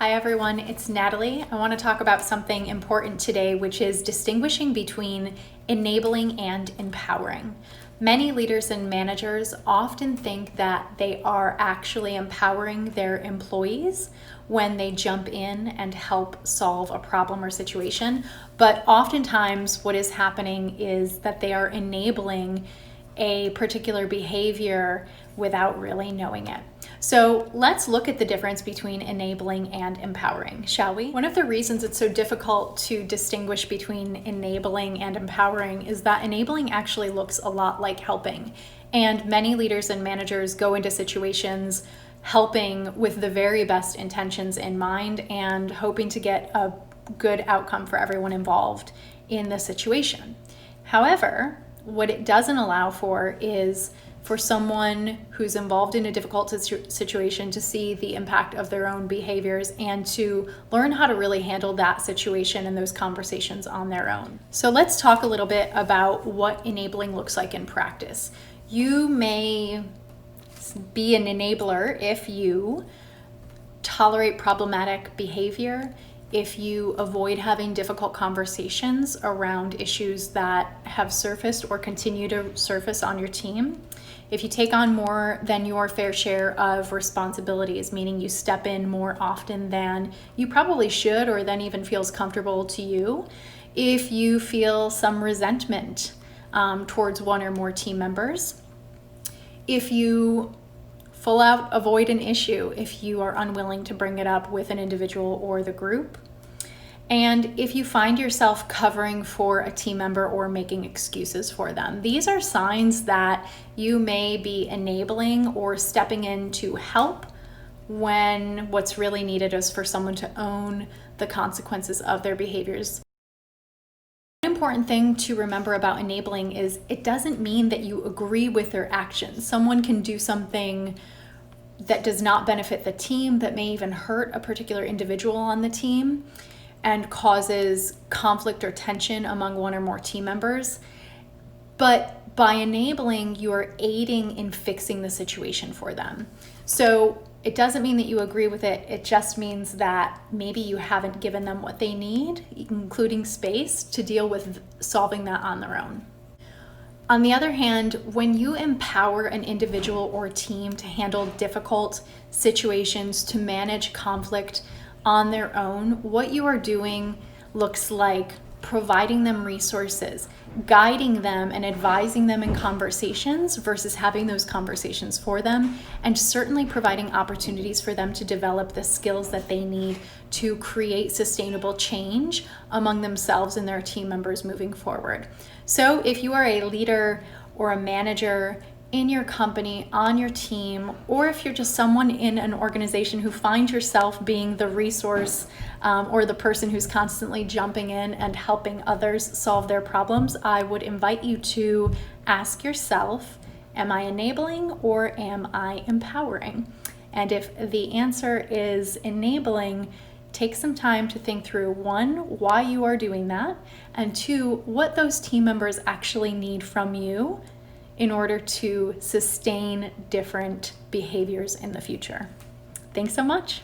Hi everyone, it's Natalie. I want to talk about something important today, which is distinguishing between enabling and empowering. Many leaders and managers often think that they are actually empowering their employees when they jump in and help solve a problem or situation, but oftentimes what is happening is that they are enabling a particular behavior without really knowing it. So let's look at the difference between enabling and empowering, shall we? One of the reasons it's so difficult to distinguish between enabling and empowering is that enabling actually looks a lot like helping. And many leaders and managers go into situations helping with the very best intentions in mind and hoping to get a good outcome for everyone involved in the situation. However, what it doesn't allow for is for someone who's involved in a difficult situation to see the impact of their own behaviors and to learn how to really handle that situation and those conversations on their own. So let's talk a little bit about what enabling looks like in practice. You may be an enabler if you tolerate problematic behavior, if you avoid having difficult conversations around issues that have surfaced or continue to surface on your team, if you take on more than your fair share of responsibilities, meaning you step in more often than you probably should or than even feels comfortable to you, if you feel some resentment towards one or more team members, if you full out avoid an issue if you are unwilling to bring it up with an individual or the group. And if you find yourself covering for a team member or making excuses for them, these are signs that you may be enabling or stepping in to help when what's really needed is for someone to own the consequences of their behaviors. One important thing to remember about enabling is it doesn't mean that you agree with their actions. Someone can do something that does not benefit the team, that may even hurt a particular individual on the team and causes conflict or tension among one or more team members. But by enabling, you are aiding in fixing the situation for them. So it doesn't mean that you agree with it. It just means that maybe you haven't given them what they need, including space, to deal with solving that on their own. On the other hand, when you empower an individual or team to handle difficult situations, to manage conflict on their own, what you are doing looks like providing them resources, guiding them and advising them in conversations versus having those conversations for them, and certainly providing opportunities for them to develop the skills that they need to create sustainable change among themselves and their team members moving forward. So if you are a leader or a manager in your company, on your team, or if you're just someone in an organization who finds yourself being the resource or the person who's constantly jumping in and helping others solve their problems, I would invite you to ask yourself, am I enabling or am I empowering? And if the answer is enabling, take some time to think through, one, why you are doing that, and two, what those team members actually need from you in order to sustain different behaviors in the future. Thanks so much.